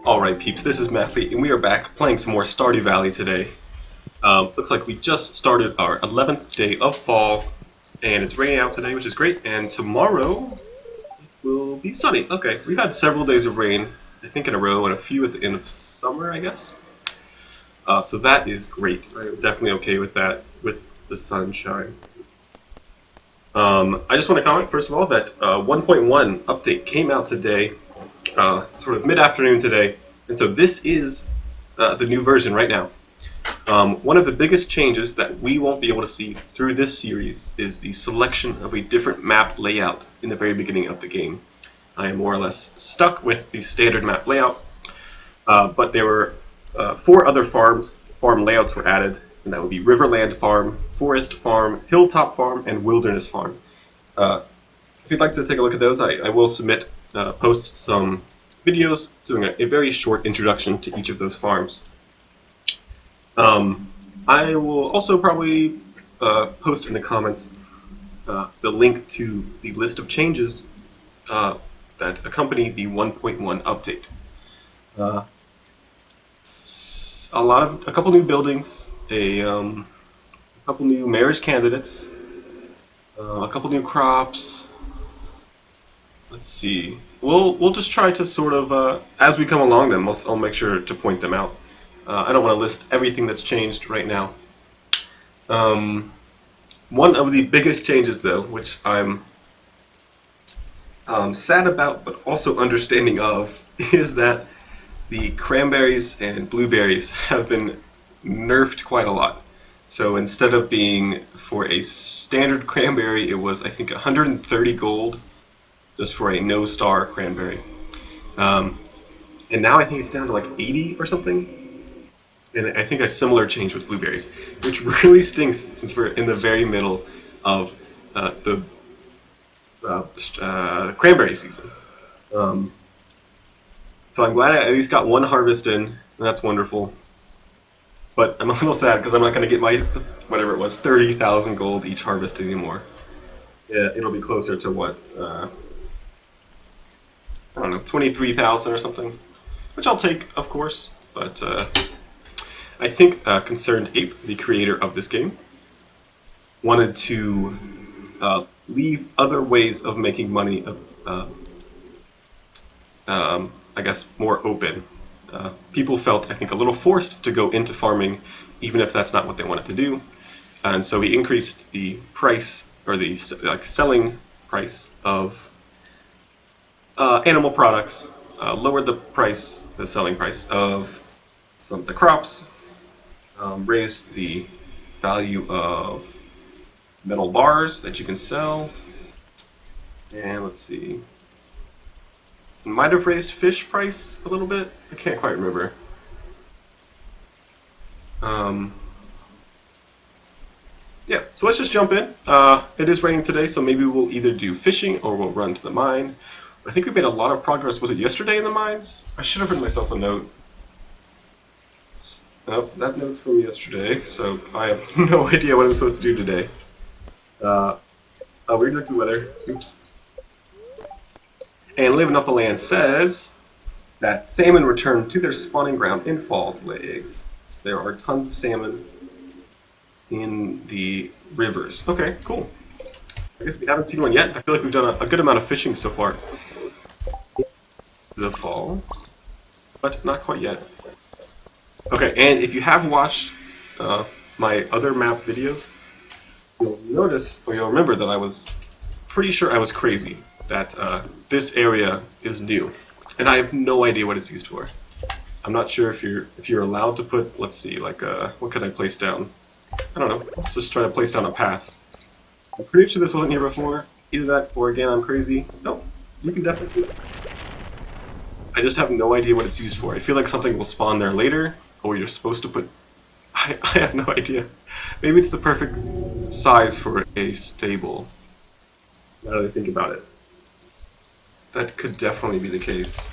Alright peeps, this is Mathl3t, and we are back playing some more Stardew Valley today. Looks like we just started our 11th day of fall, and it's raining out today, which is great, and tomorrow it will be sunny. Okay, we've had several days of rain, I think in a row, and a few at the end of summer, I guess. So that is great. I'm definitely okay with that, with the sunshine. I just want to comment, first of all, that 1.1 update came out today, sort of mid-afternoon today, and so this is the new version right now. One of the biggest changes that we won't be able to see through this series is the selection of a different map layout in the very beginning of the game. I am more or less stuck with the standard map layout, but there were 4 other farm layouts were added, and that would be Riverland Farm, Forest Farm, Hilltop Farm, and Wilderness Farm. If you'd like to take a look at those, I will post some videos doing a very short introduction to each of those farms. I will also probably post in the comments the link to the list of changes that accompany the 1.1 update. A couple new buildings, a couple new marriage candidates, a couple new crops. Let's see. We'll just try to sort of, as we come along them, I'll make sure to point them out. I don't want to list everything that's changed right now. One of the biggest changes, though, which I'm sad about but also understanding of, is that the cranberries and blueberries have been nerfed quite a lot. So instead of being for a standard cranberry, it was, I think, 130 gold just for a no-star cranberry. And now I think it's down to like 80 or something. And I think a similar change with blueberries, which really stinks since we're in the very middle of the cranberry season. So I'm glad I at least got one harvest in, and that's wonderful. But I'm a little sad because I'm not going to get my, whatever it was, 30,000 gold each harvest anymore. Yeah, it'll be closer to what, I don't know, 23,000 or something, which I'll take, of course, but I think Concerned Ape, the creator of this game, wanted to leave other ways of making money, I guess, more open. People felt, I think, a little forced to go into farming, even if that's not what they wanted to do, and so he increased the price, or the selling price of animal products, lowered the selling price of some of the crops, raised the value of metal bars that you can sell, and let's see, might have raised fish price a little bit. I can't quite remember. Yeah, so let's just jump in. It is raining today, so maybe we'll either do fishing or we'll run to the mine. I think we've made a lot of progress. Was it yesterday in the mines? I should have written myself a note. Oh, that note's from yesterday, so I have no idea what I'm supposed to do today. We're going to weather. Oops. And Living Off the Land says that salmon return to their spawning ground in fall to lay eggs. So there are tons of salmon in the rivers. Okay, cool. I guess we haven't seen one yet. I feel like we've done a good amount of fishing so far. The fall, but not quite yet. Okay, and if you have watched my other map videos, you'll notice, or you'll remember that I was pretty sure I was crazy that this area is new, and I have no idea what it's used for. I'm not sure if you're allowed to put, let's see, like what could I place down? I don't know. Let's just try to place down a path. I'm pretty sure this wasn't here before. Either that, or again, I'm crazy. Nope, you can definitely do it. I just have no idea what it's used for. I feel like something will spawn there later, or you're supposed to put... I have no idea. Maybe it's the perfect size for a stable. Now that I think about it. That could definitely be the case.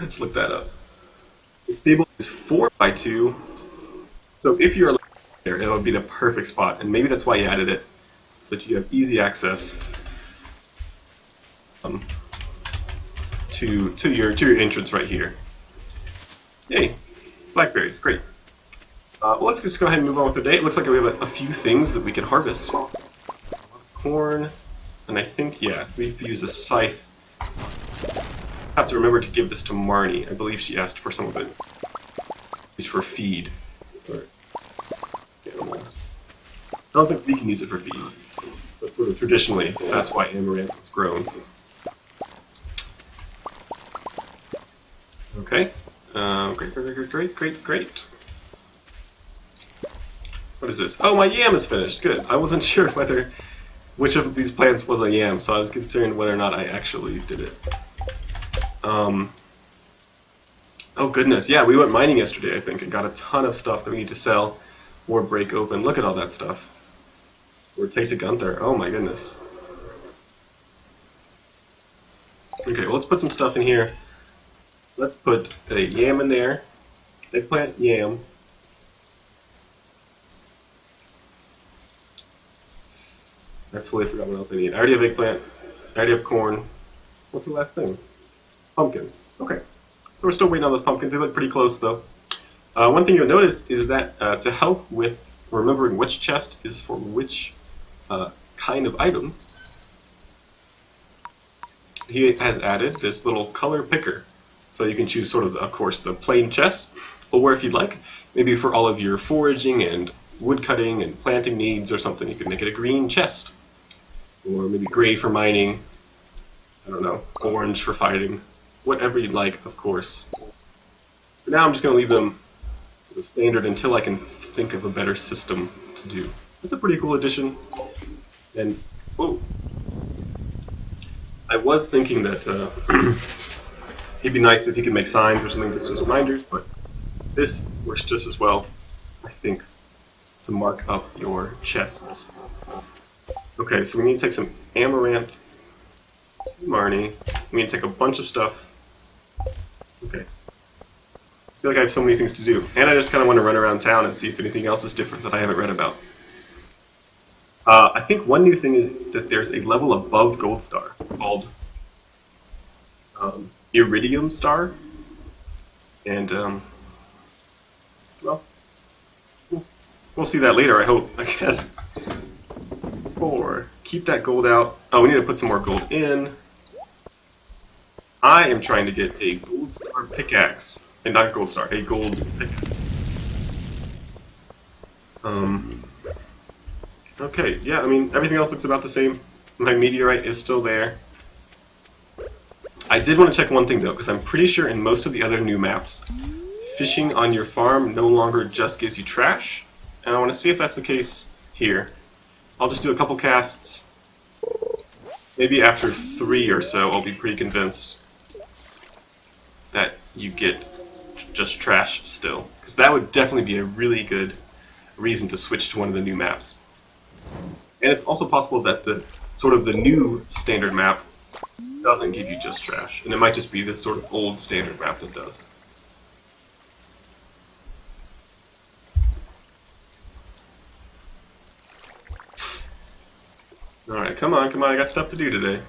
Let's look that up. The stable is 4x2, so if you're there, it would be the perfect spot, and maybe that's why you added it, so that you have easy access to your entrance right here. Yay, blackberries, great. Well, let's just go ahead and move on with the day. It looks like we have a few things that we can harvest. Corn, and I think, yeah, we've used a scythe. Have to remember to give this to Marnie. I believe she asked for some of it. It's for feed for animals. I don't think we can use it for feed, but sort of traditionally, that's why amaranth is grown. Okay. Great. What is this? Oh, my yam is finished. Good. I wasn't sure which of these plants was a yam, so I was concerned whether or not I actually did it. Oh goodness, yeah, we went mining yesterday, I think, and got a ton of stuff that we need to sell or break open. Look at all that stuff. Or take to Gunther. Oh my goodness. Okay, well, let's put some stuff in here. Let's put a yam in there. Eggplant, yam. I totally forgot what else I need. I already have eggplant. I already have corn. What's the last thing? Pumpkins. Okay. So we're still waiting on those pumpkins. They look pretty close, though. One thing you'll notice is that to help with remembering which chest is for which kind of items, he has added this little color picker. So you can choose sort of course, the plain chest, or if you'd like, maybe for all of your foraging and wood cutting and planting needs or something, you could make it a green chest. Or maybe gray for mining, I don't know, orange for fighting, whatever you'd like, of course. For now, I'm just going to leave them sort of standard until I can think of a better system to do. It's a pretty cool addition. And, oh, I was thinking that it'd be nice if you could make signs or something just as reminders, but this works just as well, I think, to mark up your chests. Okay, so we need to take some amaranth, Marnie. We need to take a bunch of stuff. Okay. I feel like I have so many things to do. And I just kind of want to run around town and see if anything else is different that I haven't read about. I think one new thing is that there's a level above Gold Star called Iridium Star. And, well, we'll see that later, I hope, I guess. 4. Keep that gold out. Oh, we need to put some more gold in. I am trying to get a Gold Star pickaxe. And not Gold Star, a gold pickaxe. Okay, yeah, I mean, everything else looks about the same. My meteorite is still there. I did want to check one thing, though, because I'm pretty sure in most of the other new maps, fishing on your farm no longer just gives you trash. And I want to see if that's the case here. I'll just do a couple casts. Maybe after 3 or so, I'll be pretty convinced that you get just trash still. Because that would definitely be a really good reason to switch to one of the new maps. And it's also possible that the sort of the new standard map doesn't give you just trash. And it might just be this sort of old standard map that does. Alright, come on, I got stuff to do today.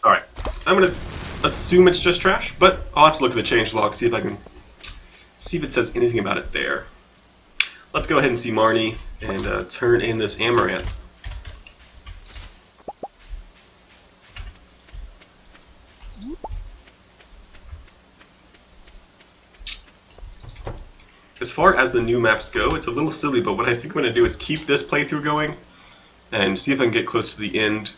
Alright, I'm gonna assume it's just trash, but I'll have to look at the changelog, see if I can see if it says anything about it there. Let's go ahead and see Marnie and turn in this amaranth. As far as the new maps go, it's a little silly, but what I think I'm going to do is keep this playthrough going and see if I can get close to the end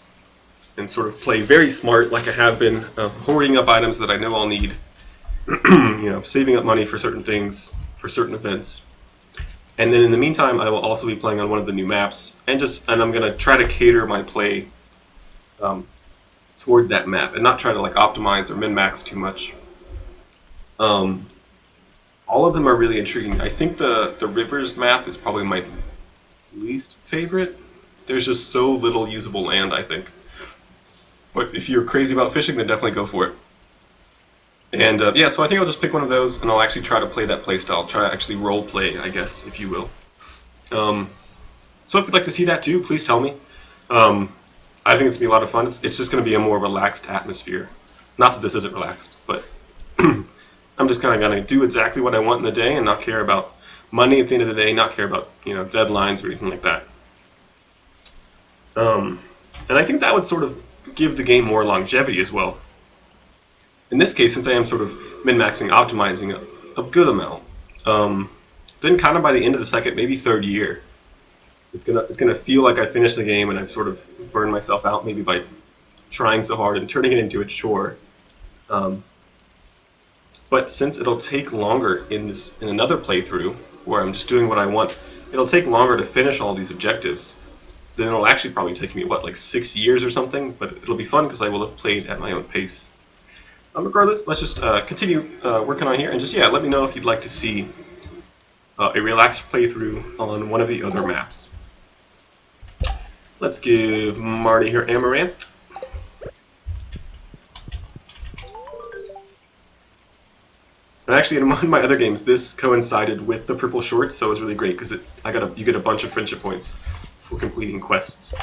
and sort of play very smart like I have been, hoarding up items that I know I'll need, you know, saving up money for certain things, for certain events. And then in the meantime, I will also be playing on one of the new maps, and I'm going to try to cater my play toward that map and not try to like optimize or min-max too much. All of them are really intriguing. I think the Rivers map is probably my least favorite. There's just so little usable land, I think. But if you're crazy about fishing, then definitely go for it. And yeah, so I think I'll just pick one of those, and I'll actually try to play that playstyle. Try to actually role play, I guess, if you will. So if you'd like to see that too, please tell me. I think it's going to be a lot of fun. It's just going to be a more relaxed atmosphere. Not that this isn't relaxed, but I'm just kind of going to do exactly what I want in the day and not care about money at the end of the day, not care about, you know, deadlines or anything like that. And I think that would sort of give the game more longevity as well. In this case, since I am sort of min-maxing, optimizing a good amount, then kind of by the end of the second, maybe third year, it's gonna feel like I finished the game and I've sort of burned myself out maybe by trying so hard and turning it into a chore. But since it'll take longer in another playthrough where I'm just doing what I want, it'll take longer to finish all these objectives. Then it'll actually probably take me, what, like 6 years or something, but it'll be fun because I will have played at my own pace. Regardless, let's just continue working on here, and just, yeah, let me know if you'd like to see a relaxed playthrough on one of the other maps. Let's give Marty her Amaranth. And actually, in one of my other games, this coincided with the purple shorts, so it was really great because you get a bunch of friendship points for completing quests.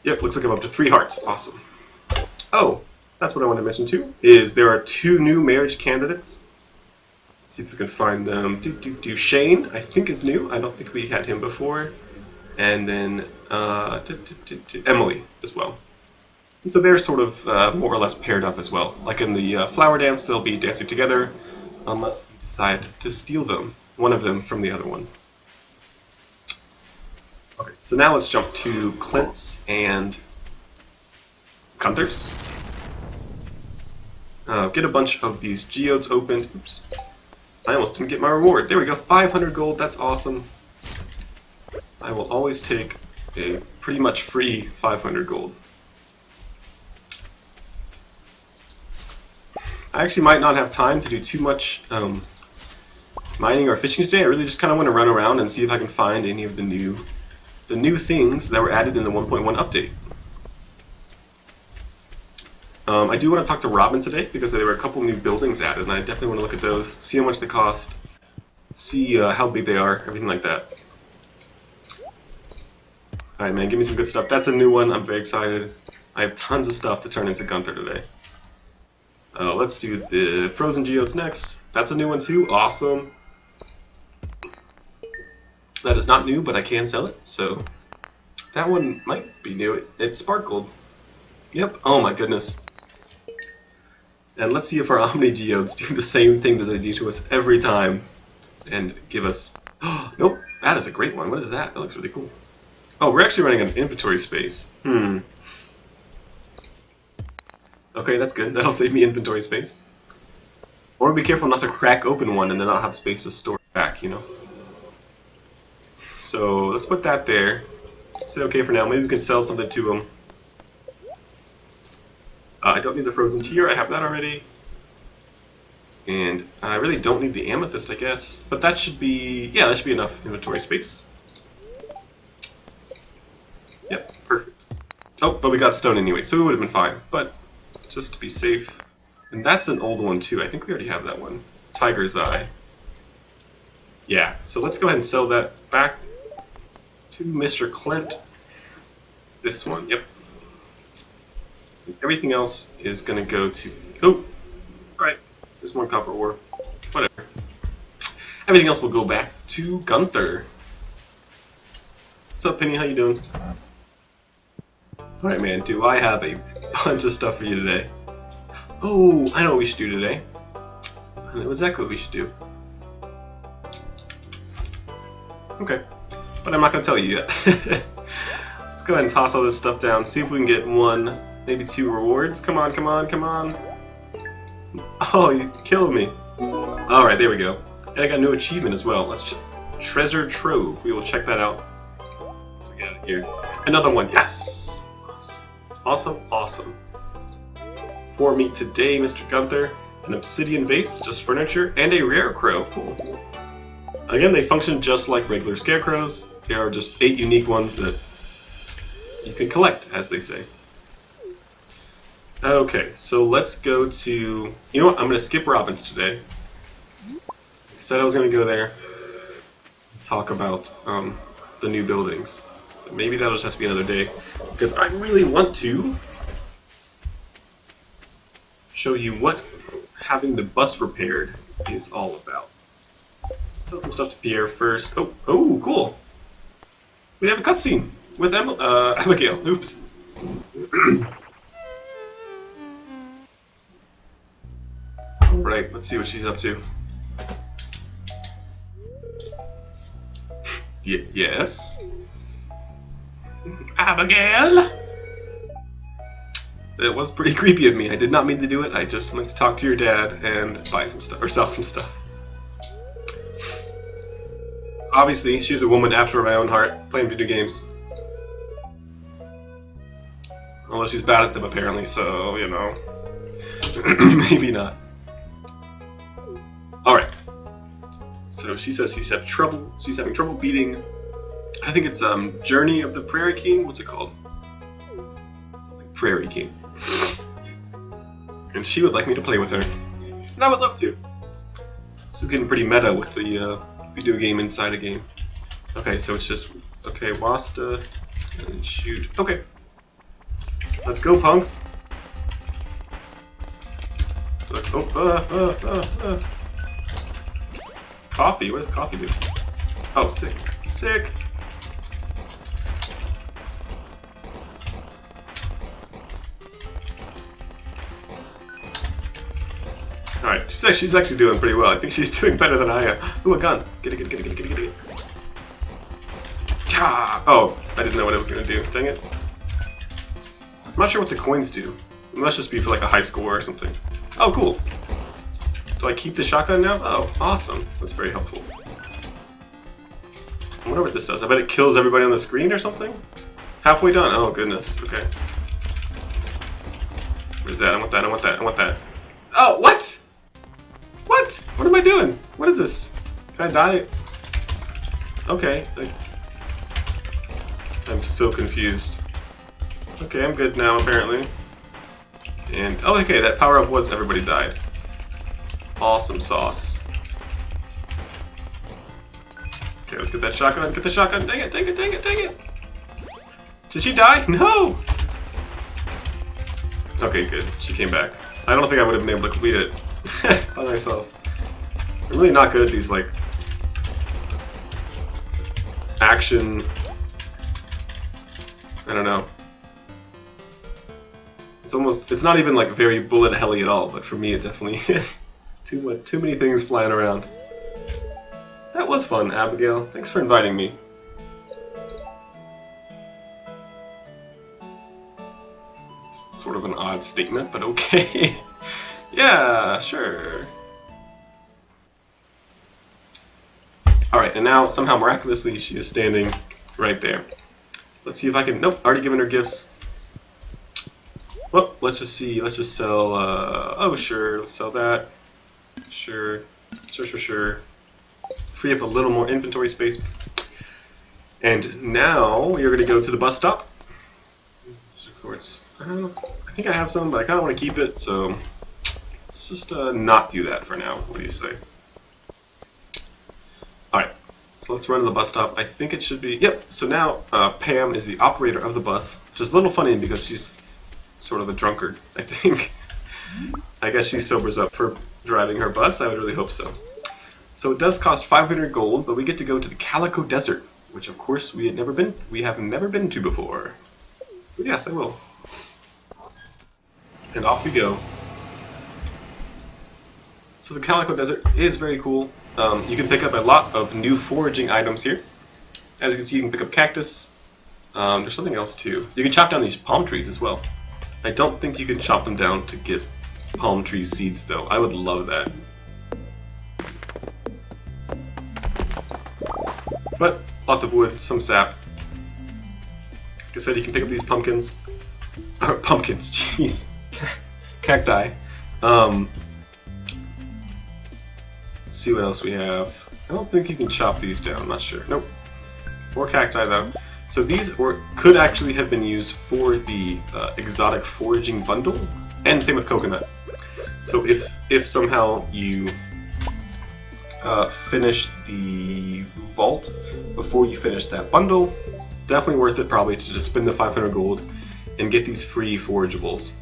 Yep, looks like I'm up to 3 hearts. Awesome. Oh, that's what I wanted to mention too. Is there are 2 new marriage candidates. Let's see if we can find them. Shane, I think is new. I don't think we had him before. And then Emily as well. And so they're sort of more or less paired up as well. Like in the flower dance, they'll be dancing together unless you decide to steal them, one of them from the other one. Okay, so now let's jump to Clint's and Gunther's. Get a bunch of these geodes opened. Oops. I almost didn't get my reward. There we go, 500 gold, that's awesome. I will always take a pretty much free 500 gold. I actually might not have time to do too much mining or fishing today. I really just kind of want to run around and see if I can find any of the new things that were added in the 1.1 update. I do want to talk to Robin today because there were a couple new buildings added, and I definitely want to look at those, see how much they cost, see how big they are, everything like that. Alright, man, give me some good stuff. That's a new one. I'm very excited. I have tons of stuff to turn into Gunther today. Let's do the Frozen Geodes next. That's a new one too. Awesome. That is not new, but I can sell it, so that one might be new. It sparkled. Yep. Oh my goodness. And let's see if our Omni Geodes do the same thing that they do to us every time and give us... Oh, nope. That is a great one. What is that? That looks really cool. Oh, we're actually running out of inventory space. Okay, that's good. That'll save me inventory space. Or be careful not to crack open one and then not have space to store it back, you know? So, let's put that there. Say okay for now. Maybe we can sell something to them. I don't need the frozen tier. I have that already. And I really don't need the amethyst, I guess. But that should be... Yeah, that should be enough inventory space. Yep, perfect. Oh, but we got stone anyway, so we would have been fine. But just to be safe. And that's an old one too. I think we already have that one. Tiger's Eye. Yeah, so let's go ahead and sell that back to Mr. Clint. This one, yep. And everything else is going to go to... Oh, alright. There's one copper ore. Whatever. Everything else will go back to Gunther. What's up, Penny? How you doing? Alright, man. Do I have a bunch of stuff for you today? Oh, I know what we should do today. I know exactly what we should do. Okay. But I'm not going to tell you yet. Let's go ahead and toss all this stuff down. See if we can get 1, maybe 2 rewards. Come on, come on, come on. Oh, you killed me. Alright, there we go. And I got a new achievement as well. Let's Treasure Trove. We will check that out. Let's get out of here. Another one. Yes! Awesome, awesome. For me today, Mr. Gunther, an obsidian vase, just furniture, and a rare crow. Cool. Again, they function just like regular scarecrows. There are just 8 unique ones that you can collect, as they say. Okay, so let's go to... You know what? I'm going to skip Robin's today. Said I was going to go there and talk about the new buildings. Maybe that'll just have to be another day, because I really want to show you what having the bus repaired is all about. Sell some stuff to Pierre first. Oh, cool. We have a cutscene with Abigail. Oops. Right, let's see what she's up to. Yes? Abigail? It was pretty creepy of me. I did not mean to do it. I just went to talk to your dad and buy some stuff, or sell some stuff. Obviously, she's a woman after my own heart, playing video games. Although she's bad at them, apparently, so, you know. Maybe not. Alright. So she says she's having trouble beating, I think it's Journey of the Prairie King? What's it called? Prairie King. And she would like me to play with her. And I would love to. This is getting pretty meta with the video game inside a game. Okay, so it's just, okay, Wasta, and shoot. Okay. Let's go, punks. Let's, Coffee? What does coffee do? Oh, sick. Sick! Alright, she's actually doing pretty well. I think she's doing better than I am. Ooh, a gun! Get it. Ah! Oh, I didn't know what it was gonna do. Dang it. I'm not sure what the coins do. It must just be for like a high score or something. Oh, cool. Do I keep the shotgun now? Oh, awesome. That's very helpful. I wonder what this does. I bet it kills everybody on the screen or something? Halfway done. Oh, goodness. Okay. What is that? I want that. Oh, what? What? What am I doing? What is this? Can I die? Okay. I'm so confused. Okay, I'm good now, apparently. And, oh, okay, that power-up was everybody died. Awesome sauce. Okay, let's get that shotgun. Get the shotgun. Dang it. Did she die? No! Okay, good. She came back. I don't think I would have been able to complete it by myself. I'm really not good at these, like, action... I don't know. It's not even, like, very bullet helly at all, but for me it definitely is. Too many things flying around. That was fun, Abigail. Thanks for inviting me. Sort of an odd statement, but okay. Yeah, sure. Alright, and now, somehow, miraculously, she is standing right there. Let's see if I can... Nope, already given her gifts. Well, let's just see. Let's just sell... oh, sure, let's sell that. Sure. Free up a little more inventory space. And now, you're going to go to the bus stop. Of course. I think I have some, but I kind of want to keep it, so let's just not do that for now. What do you say? Alright, so let's run to the bus stop. I think it should be... Yep, so now Pam is the operator of the bus, which is a little funny because she's sort of a drunkard, I think. I guess she sobers up for driving her bus. I would really hope so. So it does cost 500 gold, but we get to go to the Calico Desert, which of course we have never been to before. But yes, I will. And off we go. So the Calico Desert is very cool. You can pick up a lot of new foraging items here. As you can see, you can pick up cactus. There's something else too. You can chop down these palm trees as well. I don't think you can chop them down to get palm tree seeds though. I would love that. But lots of wood, some sap. Like I said, you can pick up these pumpkins. Pumpkins, jeez. Cacti. Let's see what else we have. I don't think you can chop these down, I'm not sure. Nope. More cacti though. So these could actually have been used for the exotic foraging bundle, and same with coconut. So if somehow you finish the vault before you finish that bundle, definitely worth it probably to just spend the 500 gold and get these free forageables.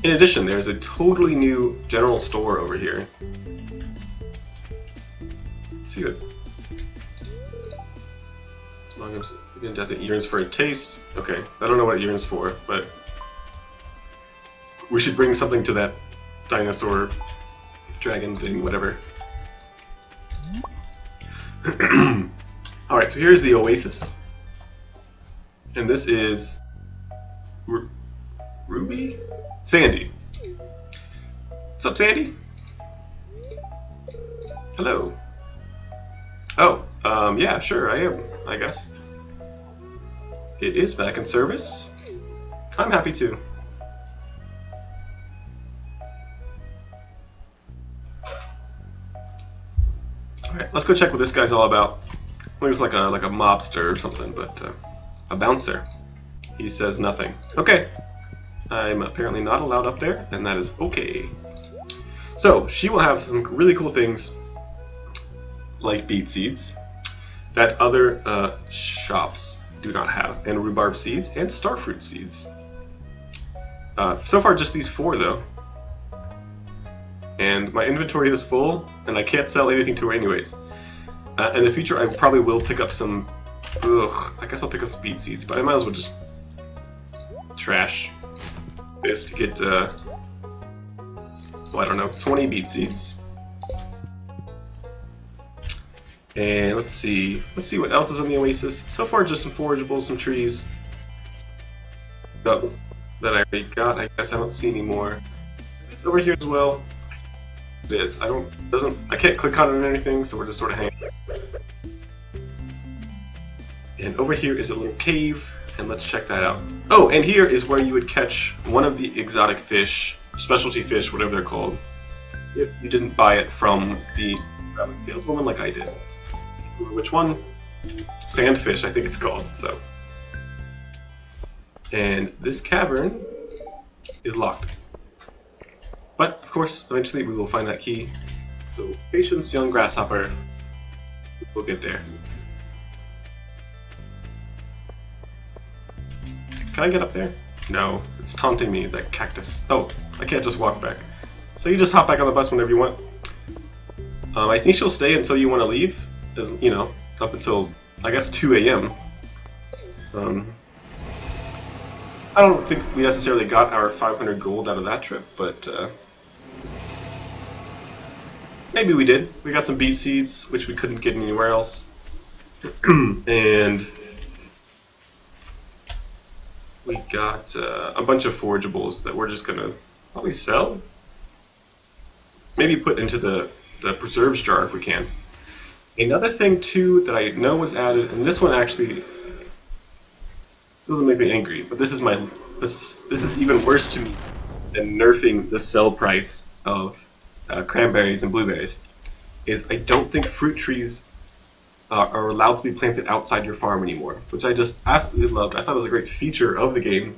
In addition, there's a totally new general store over here. Let's see what. As long as it yearns for a taste. Okay, I don't know what it yearns for, but we should bring something to that dinosaur dragon thing, whatever. Alright, so here's the oasis. And this is Ruby? Sandy. What's up, Sandy? Hello. Oh, yeah, sure, I am, I guess. It is back in service. I'm happy to. Alright, let's go check what this guy's all about. Looks like a mobster or something, but a bouncer. He says nothing. Okay. I'm apparently not allowed up there, and that is okay. So, she will have some really cool things, like beet seeds, that other shops do not have, and rhubarb seeds, and starfruit seeds. So far, just these 4, though. And my inventory is full, and I can't sell anything to her anyways. In the future, I probably will pick up some... I guess I'll pick up some beet seeds, but I might as well just trash this to get, well, I don't know, 20 beet seeds. And let's see what else is in the oasis. So far, just some forageables, some trees. Oh, that I already got. I guess I don't see any more. It's over here as well. It is. I can't click on it or anything, so we're just sort of hanging. And over here is a little cave, and let's check that out. Oh, and here is where you would catch one of the exotic fish, specialty fish, whatever they're called, if you didn't buy it from the saleswoman like I did. Which one? Sandfish, I think it's called. So, and this cavern is locked. But, of course, eventually we will find that key. So, patience, young grasshopper. We'll get there. Can I get up there? No, it's taunting me, that cactus. Oh, I can't just walk back. So you just hop back on the bus whenever you want. I think she'll stay until you want to leave. As you know, up until, I guess, 2 a.m. I don't think we necessarily got our 500 gold out of that trip, but maybe we did. We got some beet seeds, which we couldn't get anywhere else. And we got a bunch of forageables that we're just going to probably sell. Maybe put into the preserves jar if we can. Another thing, too, that I know was added, and this one actually doesn't make me angry, but this is even worse to me than nerfing the sell price of cranberries and blueberries, is I don't think fruit trees are allowed to be planted outside your farm anymore, which I just absolutely loved. I thought it was a great feature of the game.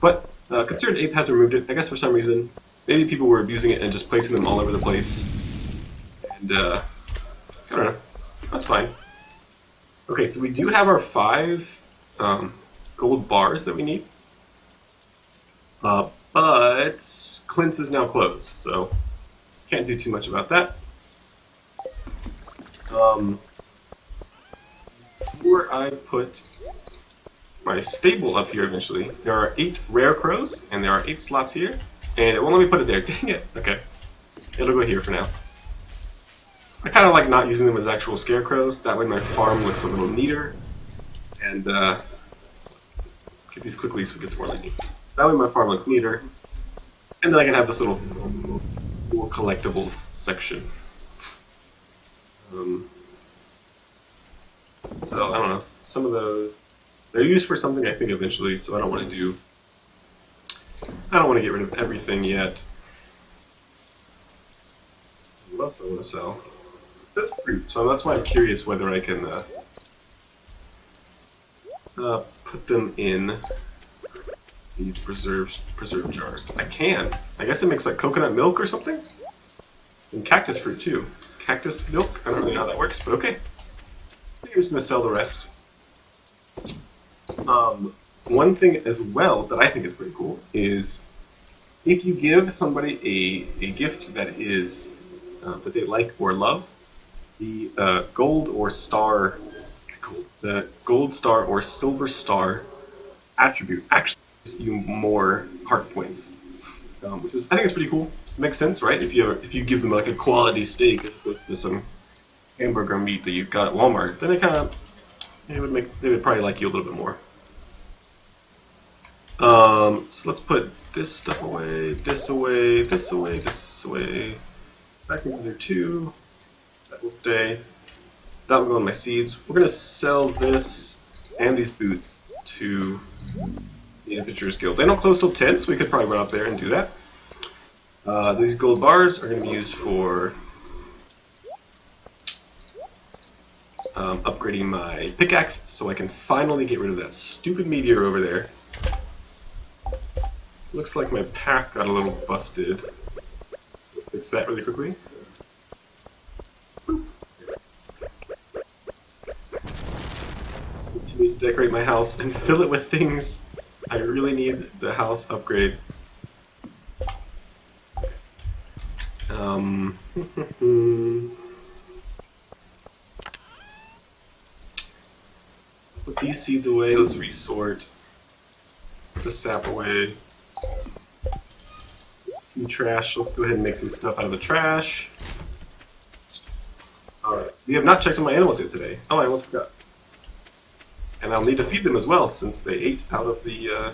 But Concerned Ape has removed it, I guess for some reason. Maybe people were abusing it and just placing them all over the place. And, I don't know. That's fine. Okay, so we do have our 5 gold bars that we need. But Clint's is now closed, so can't do too much about that. Before I put my stable up here eventually, there are 8 rare crows, and there are 8 slots here, and it won't let me put it there. Dang it. Okay. It'll go here for now. I kind of like not using them as actual scarecrows, that way my farm looks a little neater, and get these quickly so it gets more lighting. That way my farm looks neater, and then I can have this little collectibles section. So, I don't know, some of those, they're used for something I think eventually, so I don't want to get rid of everything yet. What else do I want to sell? That's fruit, so that's why I'm curious whether I can put them in these preserve jars. I can. I guess it makes like coconut milk or something? And cactus fruit too. Cactus milk? I don't really know how that works, but okay. I'm just going to sell the rest. One thing as well that I think is pretty cool is if you give somebody a gift that is that they like or love, the gold or star, the gold star or silver star attribute actually gives you more heart points, which is I think it's pretty cool. It makes sense, right? If you give them like a quality steak as opposed to some hamburger meat that you got at Walmart, then they would probably like you a little bit more. So let's put this stuff away, this away, this away, this away. Back into there too. That will stay. That will go in my seeds. We're gonna sell this and these boots to the Adventurers Guild. They don't close till 10, so we could probably run up there and do that. These gold bars are going to be used for upgrading my pickaxe, so I can finally get rid of that stupid meteor over there. Looks like my path got a little busted. Fix that really quickly. Let's continue to decorate my house and fill it with things. I really need the house upgrade. Put these seeds away, let's resort. Put the sap away. Trash, let's go ahead and make some stuff out of the trash. Alright, we have not checked on my animals yet today. Oh, I almost forgot. And I'll need to feed them as well, since they ate out of the,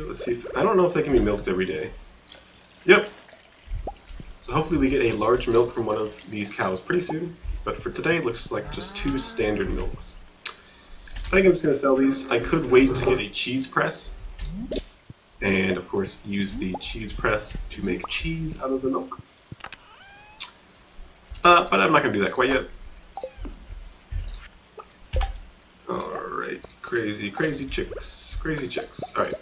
let's see if, I don't know if they can be milked every day. Yep. So hopefully we get a large milk from one of these cows pretty soon. But for today, it looks like just 2 standard milks. I think I'm just going to sell these. I could wait to get a cheese press. And of course, use the cheese press to make cheese out of the milk. But I'm not going to do that quite yet. Alright, crazy chicks. Crazy chicks. Alright.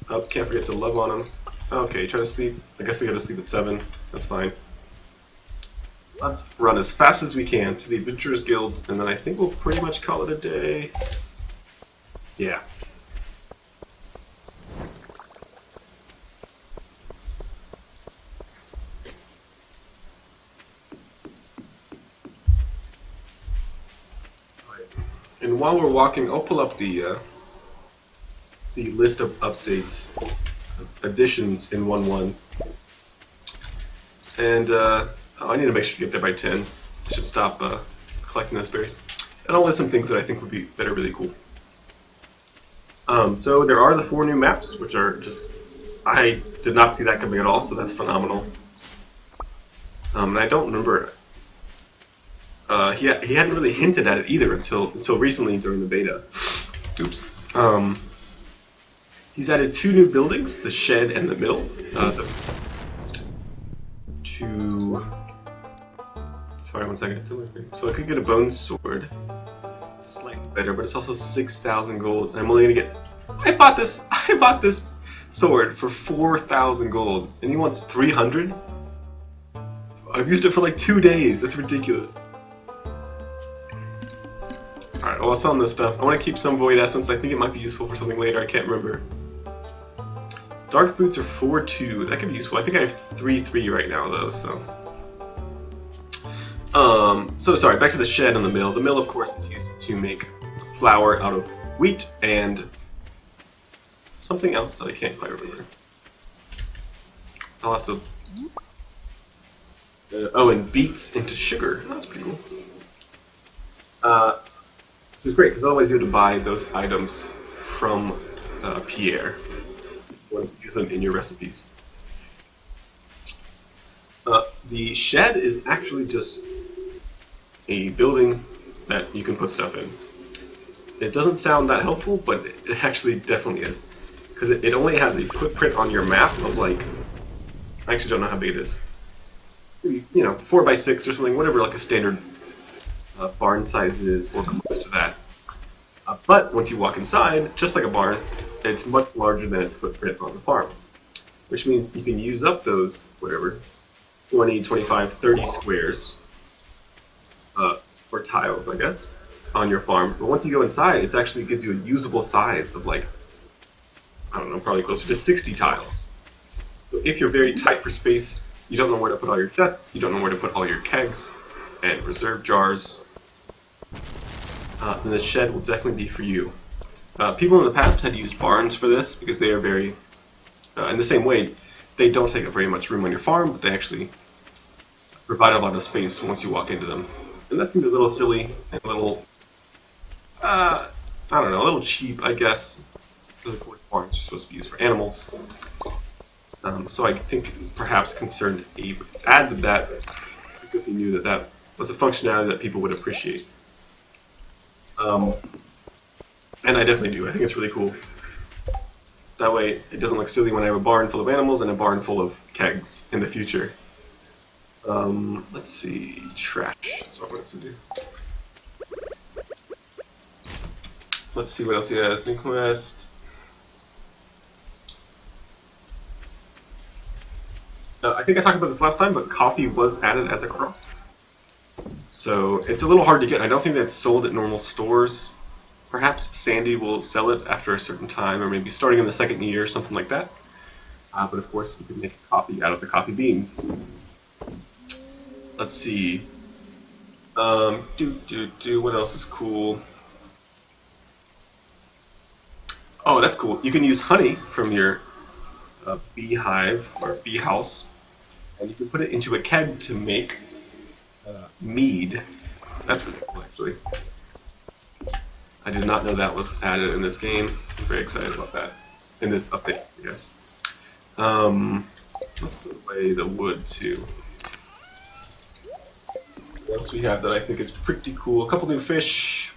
Oh, can't forget to love on them. Okay, try to sleep. I guess we gotta sleep at 7. That's fine. Let's run as fast as we can to the Adventurers Guild, and then I think we'll pretty much call it a day. Yeah. And while we're walking, I'll pull up the list of updates, additions in 1.1. And I need to make sure to get there by 10. I should stop collecting those berries. And I'll list some things that I think that are really cool. So there are the 4 new maps, which are just, I did not see that coming at all, so that's phenomenal. And I don't remember, he hadn't really hinted at it either until recently during the beta. Oops. He's added 2 new buildings, the shed and the mill. Sorry, 1 second. So I could get a bone sword. It's slightly better, but it's also 6,000 gold. And I'm only gonna get. I bought this sword for 4,000 gold, and he wants 300. I've used it for like 2 days. That's ridiculous. All right, well, I'll sell this stuff. I want to keep some void essence. I think it might be useful for something later. I can't remember. Dark boots are 4.2. That could be useful. I think I have 3.3 right now, though. So sorry. Back to the shed and the mill. The mill, of course, is used to make flour out of wheat and something else that I can't quite remember. I'll have to. Oh, and beets into sugar. Oh, that's pretty cool. Which is great because otherwise you had to buy those items from Pierre. You want to use them in your recipes. The shed is actually just a building that you can put stuff in. It doesn't sound that helpful, but it actually definitely is. Because it only has a footprint on your map of like, I actually don't know how big it is. Maybe, 4x6 or something, whatever like a standard barn size is, or close to that. But once you walk inside, just like a barn, it's much larger than its footprint on the farm. Which means you can use up those, whatever, 20, 25, 30 squares, or tiles, I guess, on your farm. But once you go inside, it actually gives you a usable size of like, I don't know, probably closer to 60 tiles. So if you're very tight for space, you don't know where to put all your chests, you don't know where to put all your kegs and reserve jars, then the shed will definitely be for you. People in the past had used barns for this because they are very, in the same way, they don't take up very much room on your farm, but they actually provide a lot of space once you walk into them. And that seems a little silly and a little, I don't know, a little cheap, I guess, because of course barns are supposed to be used for animals. So I think perhaps Concerned Ape added that because he knew that that was a functionality that people would appreciate. And I definitely do. I think it's really cool. That way, it doesn't look silly when I have a barn full of animals and a barn full of kegs in the future. Let's see. Trash. That's what I'm going to do. Let's see what else he has. New quest. I think I talked about this last time, but coffee was added as a crop. So it's a little hard to get. I don't think that's sold at normal stores. Perhaps Sandy will sell it after a certain time, or maybe starting in the second year, something like that. But of course, you can make coffee out of the coffee beans. Let's see. What else is cool? Oh, that's cool. You can use honey from your beehive or bee house, and you can put it into a keg to make mead. That's really cool, actually. I did not know that was added in this game. I'm very excited about that. In this update, I guess. Let's put away the wood, too. What else we have that I think is pretty cool? A couple new fish.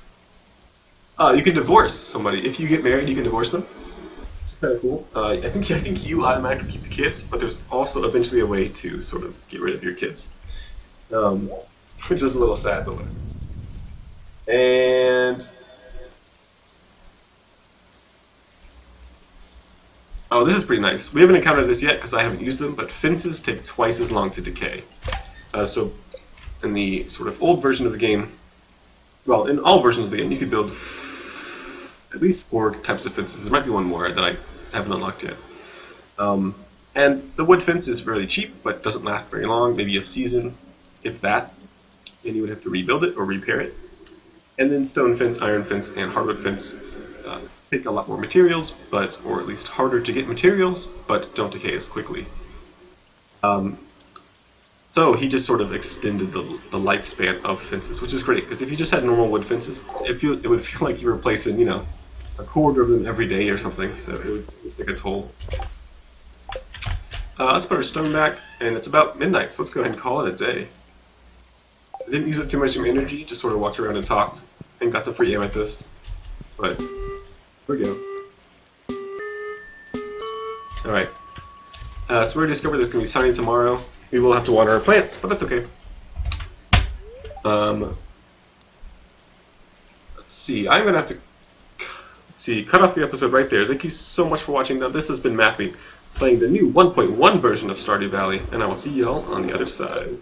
You can divorce somebody. If you get married, you can divorce them. Which is kind of cool. I think you automatically keep the kids, but there's also eventually a way to sort of get rid of your kids. Which is a little sad, but whatever. And oh, this is pretty nice. We haven't encountered this yet because I haven't used them, but fences take twice as long to decay. So in the sort of old version of the game, well, in all versions of the game, you could build at least 4 types of fences. There might be one more that I haven't unlocked yet. And the wood fence is fairly cheap, but doesn't last very long, maybe a season, if that. And you would have to rebuild it or repair it. And then stone fence, iron fence, and hardwood fence take a lot more materials, or at least harder to get materials, but don't decay as quickly. So he just sort of extended the lifespan of fences, which is great, because if you just had normal wood fences, it would feel like you were replacing, you know, a quarter of them every day or something, so it would take a toll. Let's put our stone back, and it's about midnight, so let's go ahead and call it a day. I didn't use up too much of my energy, just sort of walked around and talked. I think that's a free amethyst, but here we go. Alright, so we discovered there's going to be sunny tomorrow. We will have to water our plants, but that's okay. Let's see, I'm going to have to cut off the episode right there. Thank you so much for watching. Now, this has been Mathl3t3 playing the new 1.1 version of Stardew Valley, and I will see y'all on the other side.